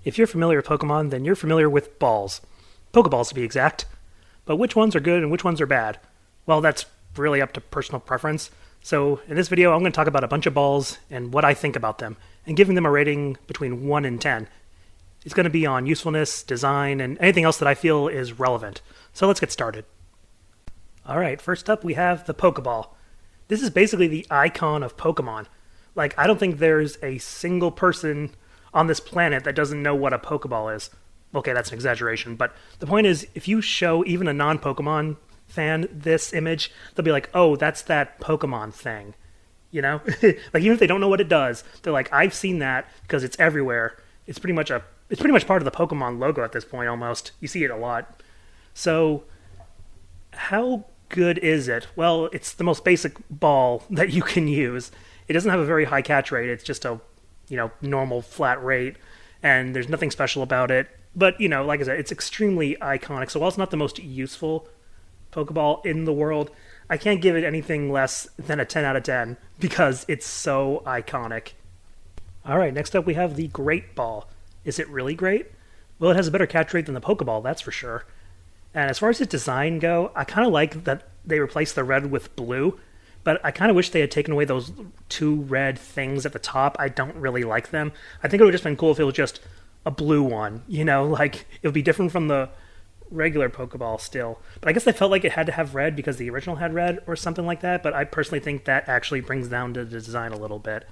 If you're familiar with Pokemon, then you're familiar with balls. Pokeballs to be exact. But which ones are good and which ones are bad? Well, that's really up to personal preference. So in this video, I'm going to talk about a bunch of balls and what I think about them, and giving them a rating between 1 and 10. It's going to be on usefulness, design, and anything else that I feel is relevant. So let's get started. Alright, first up we have the Pokeball. This is basically the icon of Pokemon. Like, I don't think there's a single person on this planet that doesn't know what a Pokeball is. Okay, that's an exaggeration, but the point is, if you show even a non-Pokemon fan this image, they'll be like, oh, that's that Pokemon thing. You know? Like, even if they don't know what it does, they're like, I've seen that because it's everywhere. It's pretty much part of the Pokemon logo at this point, almost. You see it a lot. So, how good is it? Well, it's the most basic ball that you can use. It doesn't have a very high catch rate. It's just a, normal flat rate, and there's nothing special about it. But, like I said, it's extremely iconic. So while it's not the most useful Pokeball in the world, I can't give it anything less than a 10 out of 10 because it's so iconic. Alright, next up we have the Great Ball. Is it really great? Well, it has a better catch rate than the Pokeball, that's for sure. And as far as its design go, I kind of like that they replaced the red with blue, but I kind of wish they had taken away those two red things at the top. I don't really like them. I think it would have just been cool if it was just a blue one, like it would be different from the regular Pokeball still. But I guess they felt like it had to have red because the original had red or something like that, but I personally think that actually brings down the design a little bit.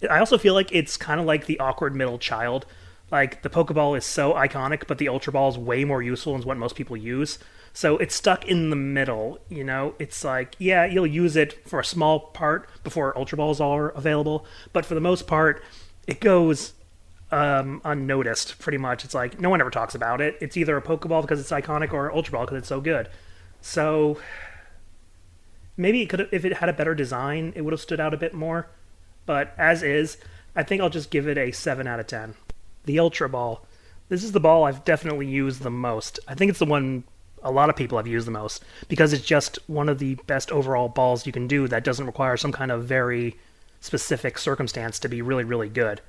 I also feel like it's kind of like the awkward middle child. Like, the Pokeball is so iconic, but the Ultra Ball is way more useful and is what most people use. So it's stuck in the middle, It's like, yeah, you'll use it for a small part before Ultra Balls are available, but for the most part, it goes unnoticed, pretty much. It's like, no one ever talks about it. It's either a Pokeball because it's iconic or Ultra Ball because it's so good. So, maybe it could, if it had a better design, it would have stood out a bit more. But as is, I think I'll just give it a 7 out of 10. The Ultra Ball. This is the ball I've definitely used the most. I think it's the one a lot of people have used the most, because it's just one of the best overall balls you can do that doesn't require some kind of very specific circumstance to be really, really good.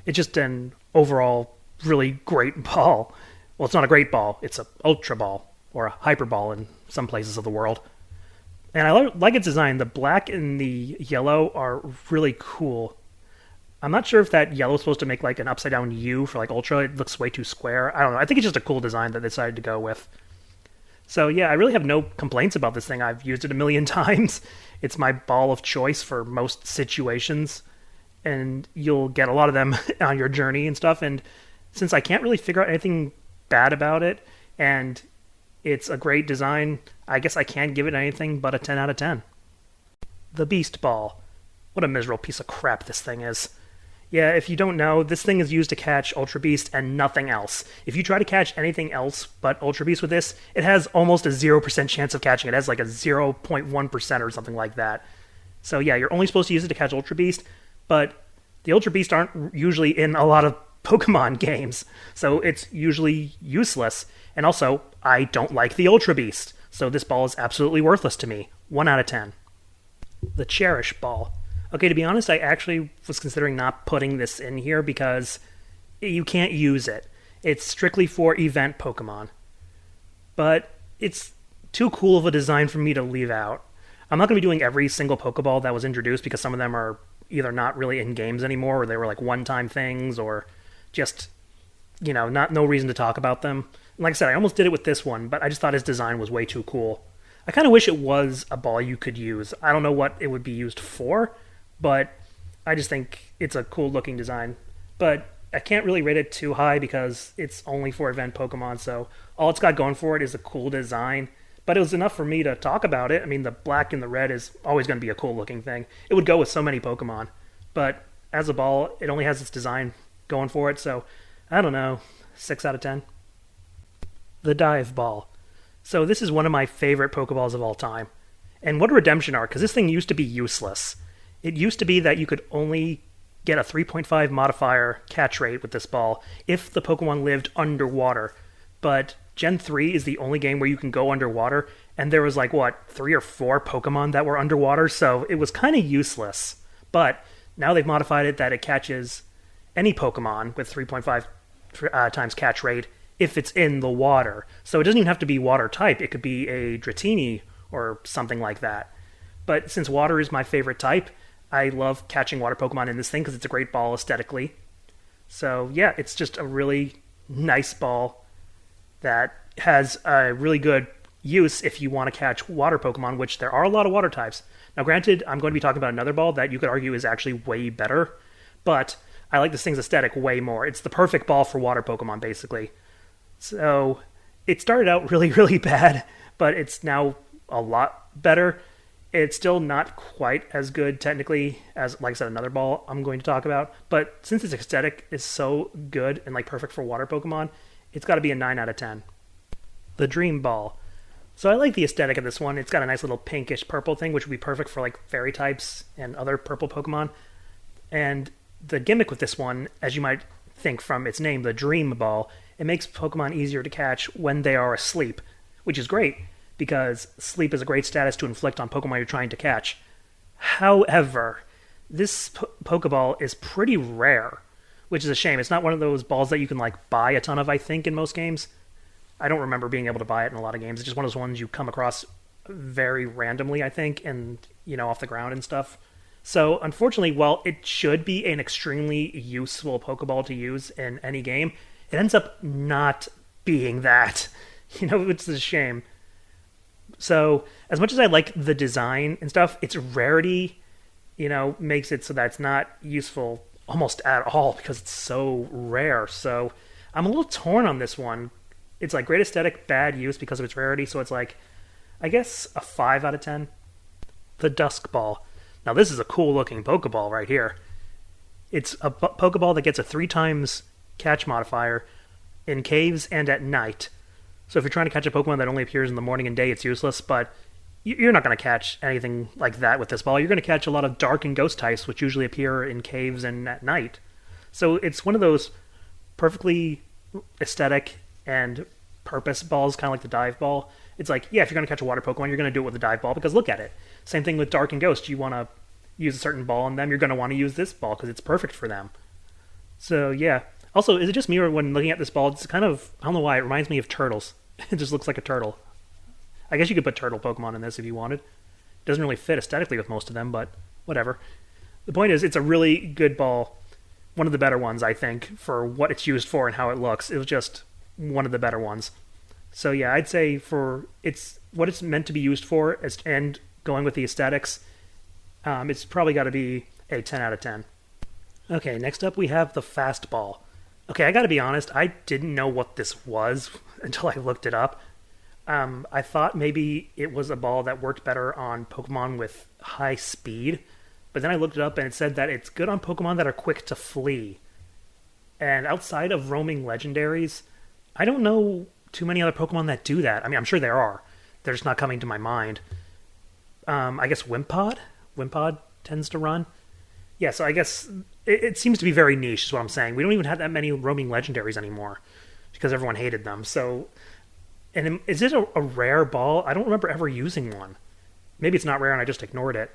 It's just an overall really great ball. Well, it's not a great ball, it's an Ultra Ball, or a Hyper Ball in some places of the world. And I like its design. The black and the yellow are really cool. I'm not sure if that yellow is supposed to make like an upside down U for like Ultra. It looks way too square. I don't know. I think it's just a cool design that they decided to go with. So yeah, I really have no complaints about this thing. I've used it a million times. It's my ball of choice for most situations, and you'll get a lot of them on your journey and stuff. And since I can't really figure out anything bad about it, and it's a great design, I guess I can't give it anything but a 10 out of 10. The Beast Ball. What a miserable piece of crap this thing is. Yeah, if you don't know, this thing is used to catch Ultra Beast and nothing else. If you try to catch anything else but Ultra Beast with this, it has almost a 0% chance of catching it. It has like a 0.1% or something like that. So yeah, you're only supposed to use it to catch Ultra Beast, but the Ultra Beast aren't usually in a lot of Pokemon games, so it's usually useless. And also, I don't like the Ultra Beast, so this ball is absolutely worthless to me. 1 out of 10. The Cherish Ball. Okay, to be honest, I actually was considering not putting this in here because you can't use it. It's strictly for event Pokemon. But it's too cool of a design for me to leave out. I'm not going to be doing every single Pokeball that was introduced because some of them are either not really in games anymore, or they were like one-time things, or just, no reason to talk about them. And like I said, I almost did it with this one, but I just thought his design was way too cool. I kind of wish it was a ball you could use. I don't know what it would be used for, but I just think it's a cool looking design. But I can't really rate it too high because it's only for event Pokemon, so all it's got going for it is a cool design. But it was enough for me to talk about it. I mean, the black and the red is always going to be a cool looking thing. It would go with so many Pokemon. But as a ball, it only has its design going for it, so I don't know, 6 out of 10. The Dive Ball. So this is one of my favorite Pokeballs of all time. And what a redemption arc, because this thing used to be useless. It used to be that you could only get a 3.5 modifier catch rate with this ball if the Pokemon lived underwater. But Gen 3 is the only game where you can go underwater, and there was 3 or 4 Pokemon that were underwater, so it was kind of useless. But now they've modified it that it catches any Pokemon with 3.5 times catch rate if it's in the water. So it doesn't even have to be water type. It could be a Dratini or something like that. But since water is my favorite type, I love catching water Pokemon in this thing because it's a great ball aesthetically. So yeah, it's just a really nice ball that has a really good use if you want to catch water Pokemon, which there are a lot of water types. Now granted, I'm going to be talking about another ball that you could argue is actually way better, but I like this thing's aesthetic way more. It's the perfect ball for water Pokemon, basically. So it started out really, really bad, but it's now a lot better. It's still not quite as good technically as, like I said, another ball I'm going to talk about. But since its aesthetic is so good and like perfect for water Pokemon, it's got to be a 9 out of 10. The Dream Ball. So I like the aesthetic of this one. It's got a nice little pinkish purple thing, which would be perfect for like fairy types and other purple Pokemon. And the gimmick with this one, as you might think from its name, the Dream Ball, it makes Pokemon easier to catch when they are asleep, which is great because sleep is a great status to inflict on Pokemon you're trying to catch. However, this Pokeball is pretty rare, which is a shame. It's not one of those balls that you can like buy a ton of, I think, in most games. I don't remember being able to buy it in a lot of games. It's just one of those ones you come across very randomly, I think, and, off the ground and stuff. So, unfortunately, while it should be an extremely useful Pokeball to use in any game, it ends up not being that, which is a shame. So, as much as I like the design and stuff, its rarity, makes it so that it's not useful almost at all because it's so rare. So, I'm a little torn on this one. It's like great aesthetic, bad use because of its rarity, so it's like, I guess, a 5 out of 10. The Dusk Ball. Now, this is a cool-looking Pokeball right here. It's a Pokeball that gets a 3 times catch modifier in caves and at night. So if you're trying to catch a Pokemon that only appears in the morning and day, it's useless, but you're not going to catch anything like that with this ball. You're going to catch a lot of dark and ghost types, which usually appear in caves and at night. So it's one of those perfectly aesthetic and purpose balls, kind of like the Dive Ball. It's like, yeah, if you're going to catch a water Pokemon, you're going to do it with the Dive Ball, because look at it. Same thing with Dark and Ghost. You want to use a certain ball on them, you're going to want to use this ball, because it's perfect for them. So, yeah. Also, is it just me, or when looking at this ball, it's kind of, I don't know why, it reminds me of turtles. It just looks like a turtle. I guess you could put turtle Pokemon in this if you wanted. It doesn't really fit aesthetically with most of them, but whatever. The point is, it's a really good ball. One of the better ones, I think, for what it's used for and how it looks. It was just one of the better ones. So yeah, I'd say for what it's meant to be used for, and going with the aesthetics, it's probably got to be a 10 out of 10. Okay, next up we have the Fastball. Okay, I got to be honest, I didn't know what this was until I looked it up. I thought maybe it was a ball that worked better on Pokemon with high speed, but then I looked it up and it said that it's good on Pokemon that are quick to flee. And outside of roaming legendaries, I don't know too many other Pokemon that do that. I mean, I'm sure there are. They're just not coming to my mind. I guess Wimpod? Wimpod tends to run. Yeah, so I guess it seems to be very niche, is what I'm saying. We don't even have that many roaming legendaries anymore because everyone hated them. So, and is it a rare ball? I don't remember ever using one. Maybe it's not rare and I just ignored it.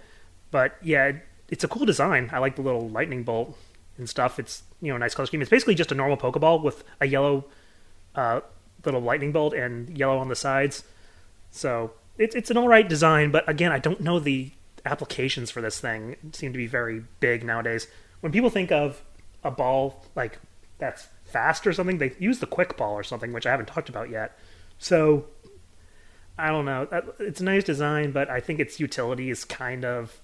But yeah, it's a cool design. I like the little lightning bolt and stuff. It's, nice color scheme. It's basically just a normal Pokeball with a yellow little lightning bolt and yellow on the sides. So it's an alright design, but again, I don't know the applications for this thing. It seem to be very big nowadays. When people think of a ball like that's fast or something, they use the Quick Ball or something, which I haven't talked about yet. So I don't know. It's a nice design, but I think its utility is kind of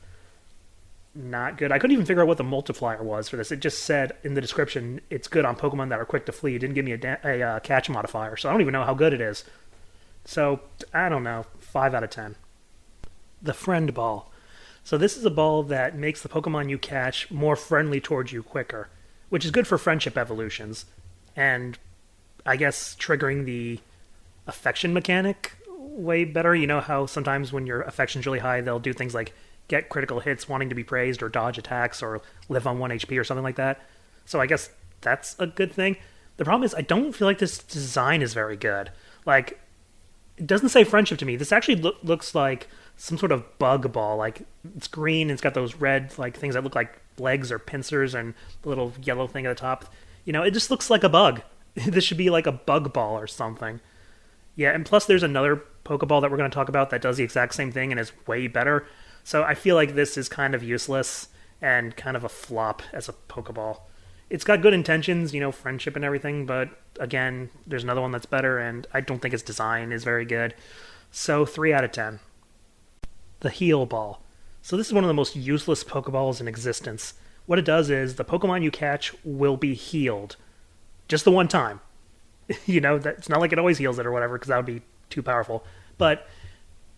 not good. I couldn't even figure out what the multiplier was for this. It just said in the description it's good on Pokemon that are quick to flee. It didn't give me a catch modifier, so I don't even know how good it is. So, I don't know. 5 out of 10. The Friend Ball. So this is a ball that makes the Pokemon you catch more friendly towards you quicker, which is good for friendship evolutions, and I guess triggering the affection mechanic way better. You know how sometimes when your affection's really high, they'll do things like get critical hits wanting to be praised, or dodge attacks, or live on 1 HP or something like that. So I guess that's a good thing. The problem is I don't feel like this design is very good. Like, it doesn't say friendship to me. This actually looks like some sort of bug ball. Like, it's green and it's got those red like things that look like legs or pincers and the little yellow thing at the top. It just looks like a bug. This should be like a bug ball or something. Yeah, and plus there's another Pokeball that we're going to talk about that does the exact same thing and is way better. So I feel like this is kind of useless and kind of a flop as a Pokeball. It's got good intentions, friendship and everything, but again, there's another one that's better, and I don't think its design is very good. So 3 out of 10. The Heal Ball. So this is one of the most useless Pokeballs in existence. What it does is the Pokemon you catch will be healed. Just the one time. It's not like it always heals it or whatever, because that would be too powerful. But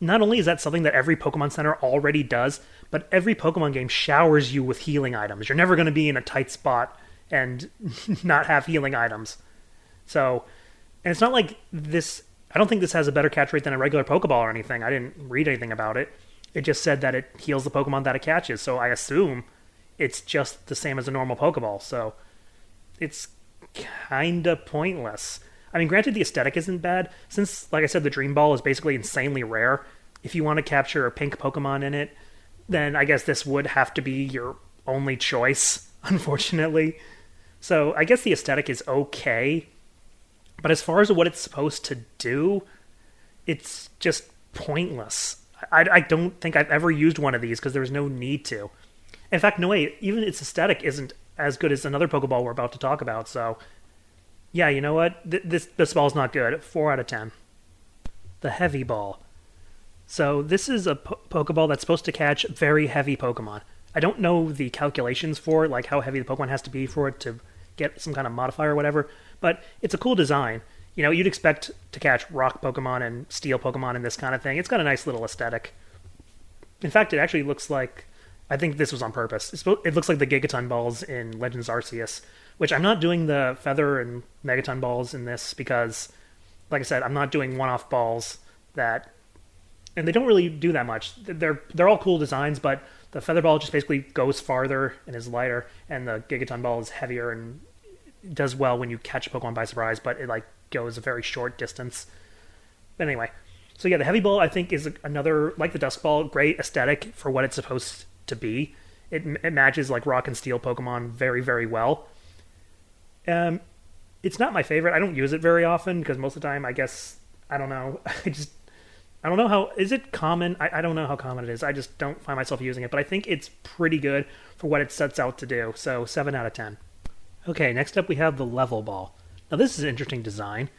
not only is that something that every Pokemon Center already does, but every Pokemon game showers you with healing items. You're never going to be in a tight spot and not have healing items. So, and it's not like this... I don't think this has a better catch rate than a regular Pokeball or anything. I didn't read anything about it. It just said that it heals the Pokemon that it catches, so I assume it's just the same as a normal Pokeball. So, it's kinda pointless. I mean, granted, the aesthetic isn't bad, since, like I said, the Dream Ball is basically insanely rare. If you want to capture a pink Pokemon in it, then I guess this would have to be your only choice, unfortunately. So I guess the aesthetic is okay, but as far as what it's supposed to do, it's just pointless. I don't think I've ever used one of these because there's no need to. In fact, no wait, even its aesthetic isn't as good as another Pokeball we're about to talk about, so... Yeah, you know what? This ball's not good. 4 out of 10. The Heavy Ball. So this is a Pokeball that's supposed to catch very heavy Pokemon. I don't know the calculations for it, like how heavy the Pokemon has to be for it to get some kind of modifier or whatever, but it's a cool design. You'd expect to catch rock Pokemon and steel Pokemon and this kind of thing. It's got a nice little aesthetic. In fact, it actually looks like... I think this was on purpose. It looks like the Gigaton balls in Legends Arceus, which I'm not doing the Feather and Megaton balls in this because, like I said, I'm not doing one-off balls that... And they don't really do that much. They're all cool designs, but the Feather Ball just basically goes farther and is lighter, and the Gigaton Ball is heavier and does well when you catch a Pokemon by surprise, but it goes a very short distance. But anyway, so yeah, the Heavy Ball I think is another, like the Dusk Ball, great aesthetic for what it's supposed to be. It matches like Rock and Steel Pokemon very, very well. It's not my favorite. I don't use it very often because most of the time, I guess, I don't know. I don't know how... Is it common? I don't know how common it is. I just don't find myself using it. But I think it's pretty good for what it sets out to do. So 7 out of 10. Okay, next up we have the Level Ball. Now this is an interesting design.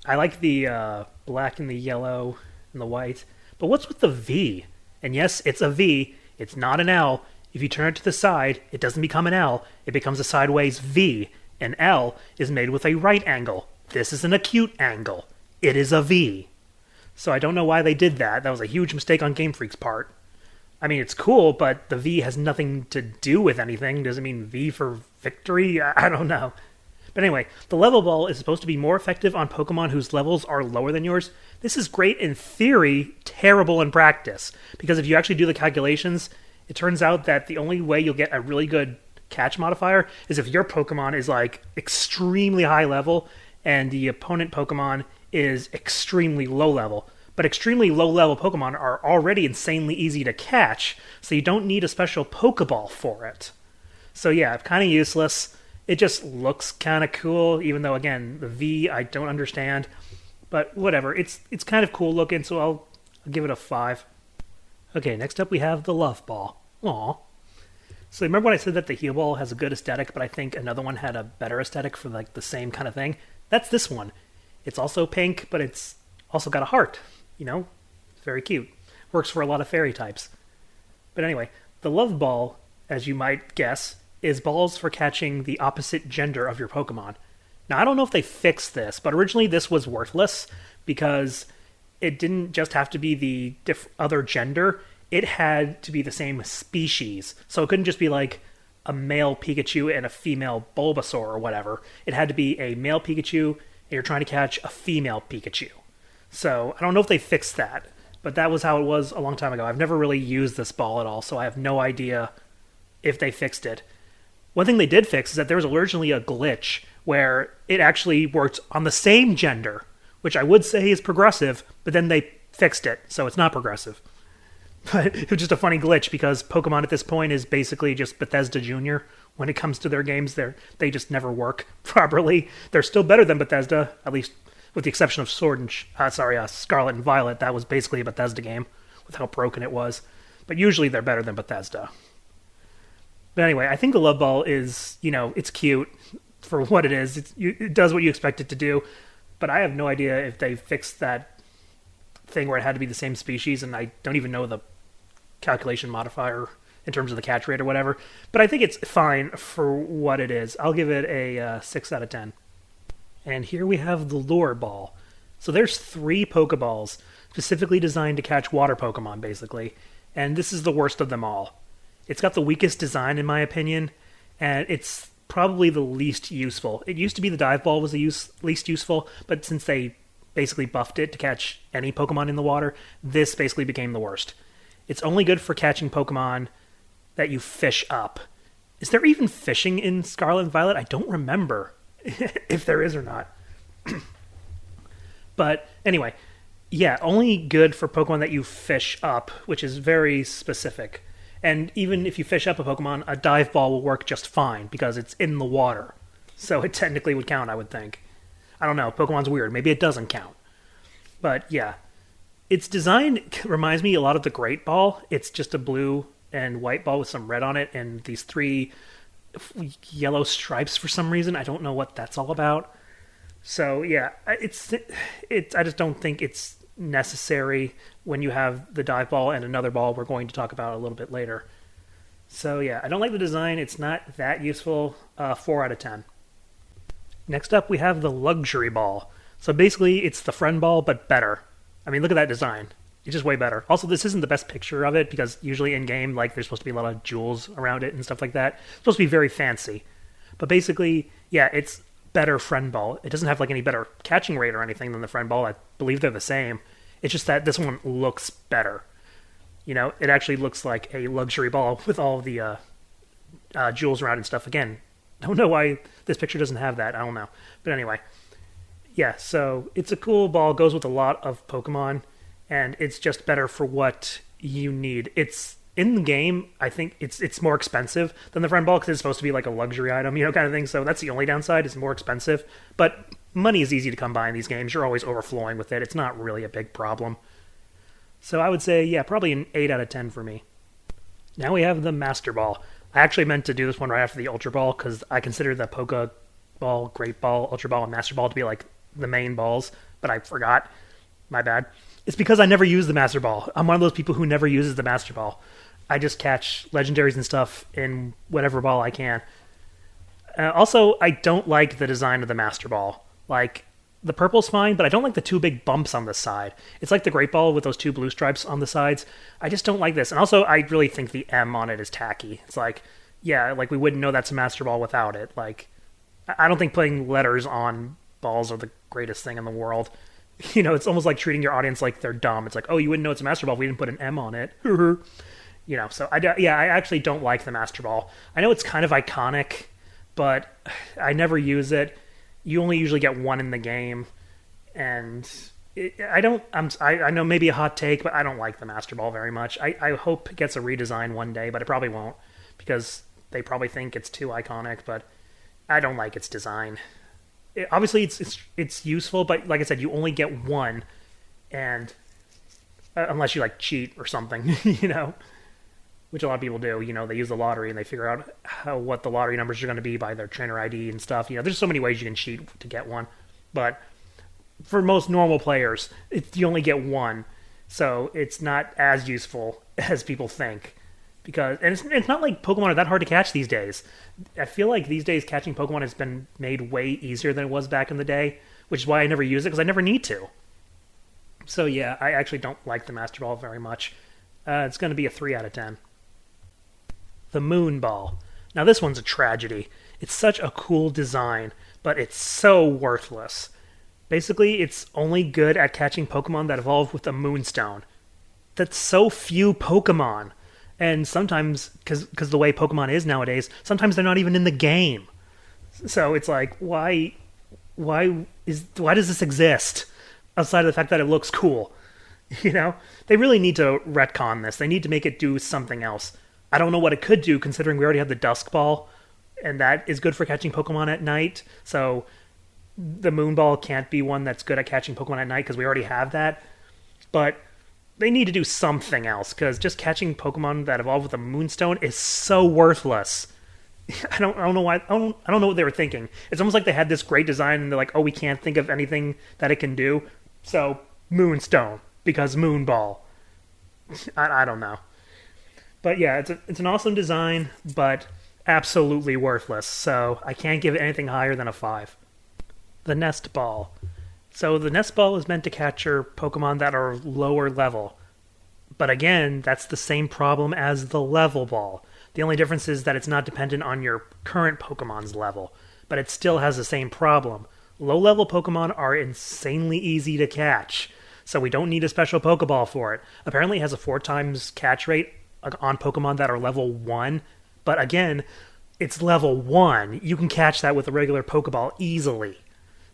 I like the black and the yellow and the white. But what's with the V? And yes, it's a V. It's not an L. If you turn it to the side, it doesn't become an L. It becomes a sideways V. An L is made with a right angle. This is an acute angle. It is a V. So I don't know why they did that. That was a huge mistake on Game Freak's part. I mean, it's cool, but the V has nothing to do with anything. Does it mean V for victory? I don't know. But anyway, the Level Ball is supposed to be more effective on Pokemon whose levels are lower than yours. This is great in theory, terrible in practice. Because if you actually do the calculations, it turns out that the only way you'll get a really good catch modifier is if your Pokemon is extremely high level and the opponent Pokemon is extremely low level. But extremely low level Pokemon are already insanely easy to catch, so you don't need a special Pokeball for it. So yeah, kind of useless. It just looks kind of cool, even though, again, the V I don't understand. But whatever, it's kind of cool looking, so I'll give it a 5. Okay, next up we have the Love Ball. Aww. So remember when I said that the Heal Ball has a good aesthetic, but I think another one had a better aesthetic for the same kind of thing? That's this one. It's also pink, but it's also got a heart. It's very cute. Works for a lot of fairy types. But anyway, the Love Ball, as you might guess, is balls for catching the opposite gender of your Pokemon. Now, I don't know if they fixed this, but originally this was worthless because it didn't just have to be the other gender. It had to be the same species. So it couldn't just be like a male Pikachu and a female Bulbasaur or whatever. It had to be a male Pikachu and you're trying to catch a female Pikachu. So I don't know if they fixed that, but that was how it was a long time ago. I've never really used this ball at all, so I have no idea if they fixed it. One thing they did fix is that there was originally a glitch where it actually worked on the same gender, which I would say is progressive, but then they fixed it, so it's not progressive. But it was just a funny glitch because Pokemon at this point is basically just Bethesda Jr., when it comes to their games. They just never work properly. They're still better than Bethesda, at least with the exception of Scarlet and Violet. That was basically a Bethesda game with how broken it was. But usually they're better than Bethesda. But anyway, I think the Love Ball is, it's cute for what it is. It does what you expect it to do. But I have no idea if they fixed that thing where it had to be the same species, and I don't even know the calculation modifier in terms of the catch rate or whatever. But I think it's fine for what it is. I'll give it a 6 out of 10. And here we have the Lure Ball. So there's 3 Pokeballs specifically designed to catch water Pokemon, basically. And this is the worst of them all. It's got the weakest design, in my opinion, and it's probably the least useful. It used to be the Dive Ball was the least useful, but since they basically buffed it to catch any Pokemon in the water, this basically became the worst. It's only good for catching Pokemon that you fish up. Is there even fishing in Scarlet and Violet? I don't remember if there is or not. But anyway, yeah, only good for Pokemon that you fish up, which is very specific. And even if you fish up a Pokemon, a Dive Ball will work just fine because it's in the water. So it technically would count, I would think. I don't know, Pokemon's weird. Maybe it doesn't count. But yeah, its design reminds me a lot of the Great Ball. It's just a blue and white ball with some red on it and these 3 yellow stripes for some reason. I don't know what that's all about. So yeah, I just don't think it's necessary when you have the Dive Ball and another ball we're going to talk about a little bit later. So yeah, I don't like the design. It's not that useful. 4 out of 10. Next up, we have the Luxury Ball. So basically, it's the Friend Ball, but better. I mean, look at that design. It's just way better. Also, this isn't the best picture of it, because usually in-game, there's supposed to be a lot of jewels around it and stuff like that. It's supposed to be very fancy. But basically, yeah, it's better Friend Ball. It doesn't have, any better catching rate or anything than the Friend Ball. I believe they're the same. It's just that this one looks better. It actually looks like a luxury ball with all the jewels around and stuff. Again, I don't know why this picture doesn't have that. I don't know. But anyway, yeah, so it's a cool ball. Goes with a lot of Pokemon, and it's just better for what you need. It's in the game, I think it's more expensive than the Friend Ball because it's supposed to be like a luxury item, kind of thing. So that's the only downside. It's more expensive. But money is easy to come by in these games. You're always overflowing with it. It's not really a big problem. So I would say, yeah, probably an 8 out of 10 for me. Now we have the Master Ball. I actually meant to do this one right after the Ultra Ball because I consider the Pokeball, Great Ball, Ultra Ball, and Master Ball to be the main balls, but I forgot. My bad. It's because I never use the Master Ball. I'm one of those people who never uses the Master Ball. I just catch legendaries and stuff in whatever ball I can. Also, I don't like the design of the Master Ball. The purple's fine, but I don't like the 2 big bumps on the side. It's like the Great Ball with those 2 blue stripes on the sides. I just don't like this. And also, I really think the M on it is tacky. It's we wouldn't know that's a Master Ball without it. I don't think putting letters on balls are the greatest thing in the world. It's almost like treating your audience like they're dumb. It's oh, you wouldn't know it's a Master Ball if we didn't put an M on it. So I actually don't like the Master Ball. I know it's kind of iconic, but I never use it. You only usually get 1 in the game, and I know maybe a hot take, but I don't like the Master Ball very much. I hope it gets a redesign one day, but it probably won't, because they probably think it's too iconic, but I don't like its design. Obviously, it's useful, but like I said, you only get 1, and unless you cheat or something, which a lot of people do. They use the lottery and they figure out what the lottery numbers are going to be by their trainer ID and stuff. There's so many ways you can cheat to get one, but for most normal players, you only get 1, so it's not as useful as people think. It's not like Pokemon are that hard to catch these days. I feel like these days catching Pokemon has been made way easier than it was back in the day, which is why I never use it, because I never need to. So yeah, I actually don't like the Master Ball very much. It's going to be a 3 out of 10. The Moon Ball. Now this one's a tragedy. It's such a cool design, but it's so worthless. Basically, it's only good at catching Pokemon that evolve with a Moonstone. That's so few Pokemon. And sometimes, because the way Pokemon is nowadays, sometimes they're not even in the game. So it's why does this exist? Outside of the fact that it looks cool. They really need to retcon this. They need to make it do something else. I don't know what it could do, considering we already have the Dusk Ball, and that is good for catching Pokemon at night. So the Moon Ball can't be one that's good at catching Pokemon at night because we already have that. But they need to do something else because just catching Pokemon that evolve with a Moonstone is so worthless. I don't know why. I don't know what they were thinking. It's almost like they had this great design and they're like, oh, we can't think of anything that it can do, so Moonstone because Moon Ball. I don't know, but yeah, it's an awesome design, but absolutely worthless. So I can't give it anything higher than a 5. The Nest Ball. So the Nest Ball is meant to capture Pokemon that are lower level. But again, that's the same problem as the Level Ball. The only difference is that it's not dependent on your current Pokemon's level, but it still has the same problem. Low-level Pokemon are insanely easy to catch, so we don't need a special Pokeball for it. Apparently it has a 4 times catch rate on Pokemon that are level 1, but again, it's level 1. You can catch that with a regular Pokeball easily,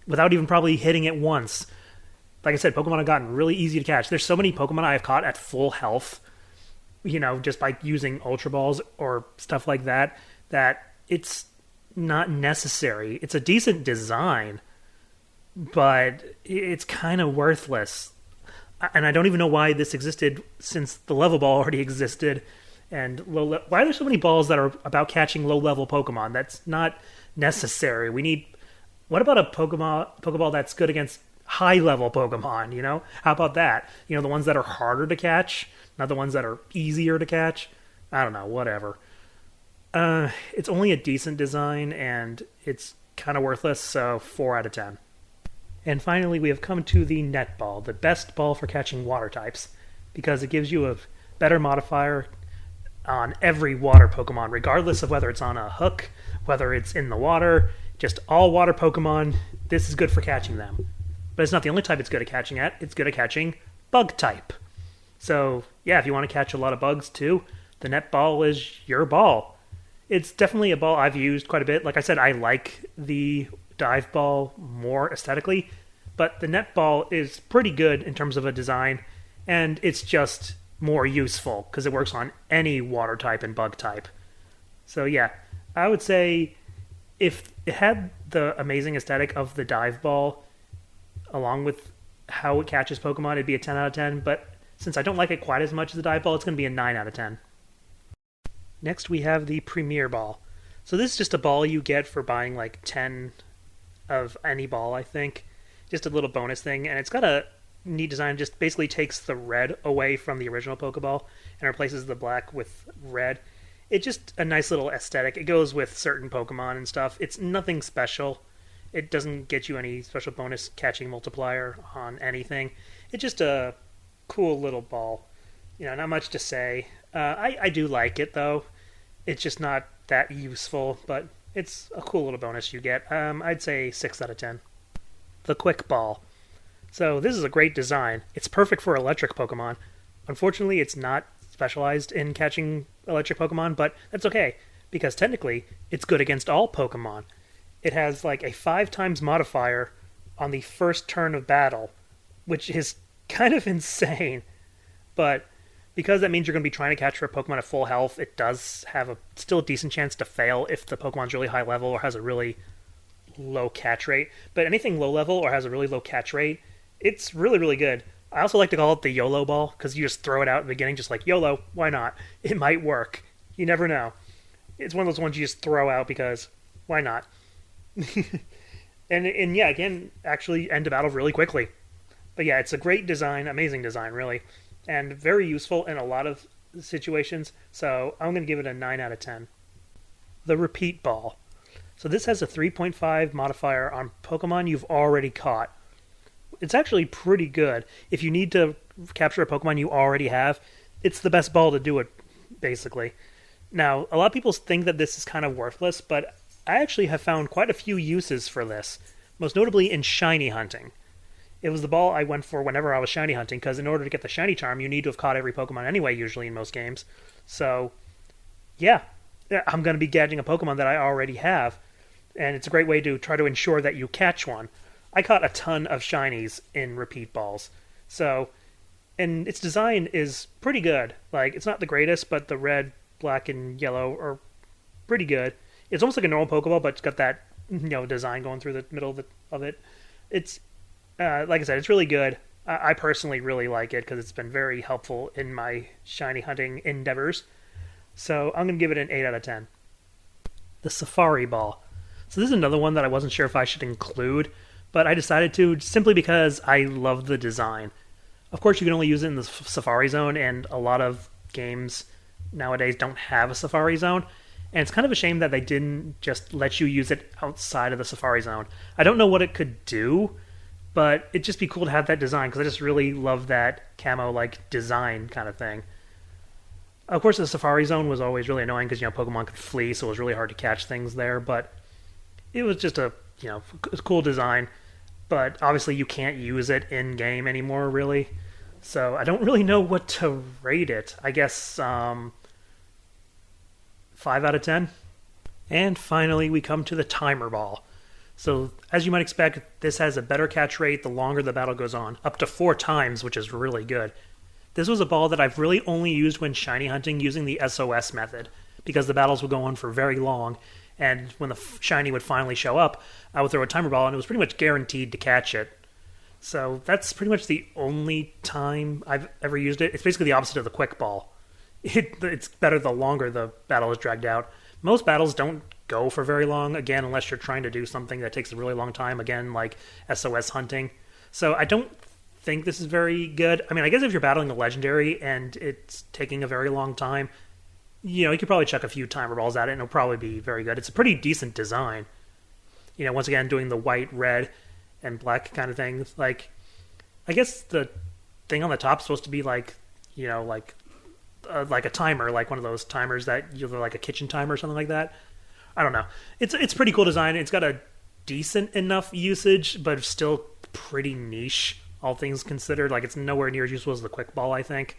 without even probably hitting it once. Like I said, Pokemon have gotten really easy to catch. There's so many Pokemon I have caught at full health, just by using Ultra Balls or stuff like that, that it's not necessary. It's a decent design, but it's kind of worthless. And I don't even know why this existed since the Level Ball already existed. And why are there so many balls that are about catching low-level Pokemon? That's not necessary. What about a Pokeball that's good against high-level Pokemon, How about that? The ones that are harder to catch, not the ones that are easier to catch. I don't know, whatever. It's only a decent design, and it's kind of worthless, so 4 out of 10. And finally, we have come to the Net Ball, the best ball for catching water types, because it gives you a better modifier on every water Pokemon, regardless of whether it's on a hook, whether it's in the water, just all water Pokemon, this is good for catching them. But it's not the only type it's good at catching at. It's good at catching bug type. So, yeah, if you want to catch a lot of bugs too, the Net Ball is your ball. It's definitely a ball I've used quite a bit. Like I said, I like the Dive Ball more aesthetically, but the Net Ball is pretty good in terms of a design, and it's just more useful because it works on any water type and bug type. So, yeah, I would say if it had the amazing aesthetic of the Dive Ball, along with how it catches Pokemon, it'd be a 10 out of 10, but since I don't like it quite as much as the Dive Ball, it's going to be a 9 out of 10. Next, we have the Premier Ball. So this is just a ball you get for buying like 10 of any ball, I think. Just a little bonus thing, and it's got a neat design. It just basically takes the red away from the original Pokeball and replaces the black with red. It's just a nice little aesthetic. It goes with certain Pokemon and stuff. It's nothing special. It doesn't get you any special bonus catching multiplier on anything. It's just a cool little ball. Not much to say. I do like it, though. It's just not that useful, but it's a cool little bonus you get. I'd say 6 out of 10. The Quick Ball. So this is a great design. It's perfect for electric Pokemon. Unfortunately, it's not specialized in catching electric Pokemon, but that's okay, because technically, it's good against all Pokemon. It has like a 5 times modifier on the first turn of battle, which is kind of insane. But because that means you're going to be trying to catch for a Pokemon at full health, it does have still a decent chance to fail if the Pokemon's really high level or has a really low catch rate. But anything low level or has a really low catch rate, it's really, really good. I also like to call it the YOLO ball, because you just throw it out at the beginning, just like, YOLO, why not? It might work. You never know. It's one of those ones you just throw out because, why not? and yeah, again, actually end the battle really quickly. But yeah, it's a great design, amazing design, really, and very useful in a lot of situations, so I'm going to give it a 9 out of 10. The Repeat Ball. So this has a 3.5 modifier on Pokemon you've already caught. It's actually pretty good. If you need to capture a Pokemon you already have, it's the best ball to do it, basically. Now, a lot of people think that this is kind of worthless, but I actually have found quite a few uses for this, most notably in shiny hunting. It was the ball I went for whenever I was shiny hunting, because in order to get the shiny charm, you need to have caught every Pokemon anyway, usually in most games. So, yeah, I'm going to be catching a Pokemon that I already have, and it's a great way to try to ensure that you catch one. I caught a ton of shinies in Repeat Balls, so, and its design is pretty good. Like, it's not the greatest, but the red, black, and yellow are pretty good. It's almost like a normal Pokeball, but it's got that design going through the middle of it. It's like I said, it's really good. I personally really like it because it's been very helpful in my shiny hunting endeavors. So I'm going to give it an 8 out of 10. The Safari Ball. So this is another one that I wasn't sure if I should include, but I decided to simply because I love the design. Of course, you can only use it in the Safari Zone, and a lot of games nowadays don't have a Safari Zone. And it's kind of a shame that they didn't just let you use it outside of the Safari Zone. I don't know what it could do, but it'd just be cool to have that design because I just really love that camo-like design kind of thing. Of course, the Safari Zone was always really annoying because Pokemon could flee, so it was really hard to catch things there. But it was just a cool design. But obviously, you can't use it in game anymore, really. So I don't really know what to rate it. I guess 5 out of 10. And finally, we come to the Timer Ball. So, as you might expect, this has a better catch rate the longer the battle goes on, up to 4 times, which is really good. This was a ball that I've really only used when shiny hunting using the SOS method, because the battles would go on for very long, and when the shiny would finally show up, I would throw a timer ball, and it was pretty much guaranteed to catch it. So that's pretty much the only time I've ever used it. It's basically the opposite of the quick ball. It's better the longer the battle is dragged out. Most battles don't go for very long, again, unless you're trying to do something that takes a really long time, again, like SOS hunting. So I don't think this is very good. I mean, I guess if you're battling a legendary and it's taking a very long time, you could probably chuck a few timer balls at it and it'll probably be very good. It's a pretty decent design. Once again, doing the white, red, and black kind of thing. Like, I guess the thing on the top is supposed to be like a timer, like one of those timers that like a kitchen timer or something like that. I don't know. It's pretty cool design. It's got a decent enough usage, but still pretty niche, all things considered. Like, it's nowhere near as useful as the quick ball, I think.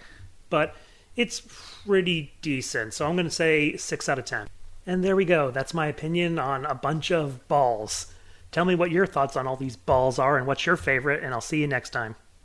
But it's pretty decent. So I'm going to say 6 out of 10. And there we go. That's my opinion on a bunch of balls. Tell me what your thoughts on all these balls are and what's your favorite, and I'll see you next time.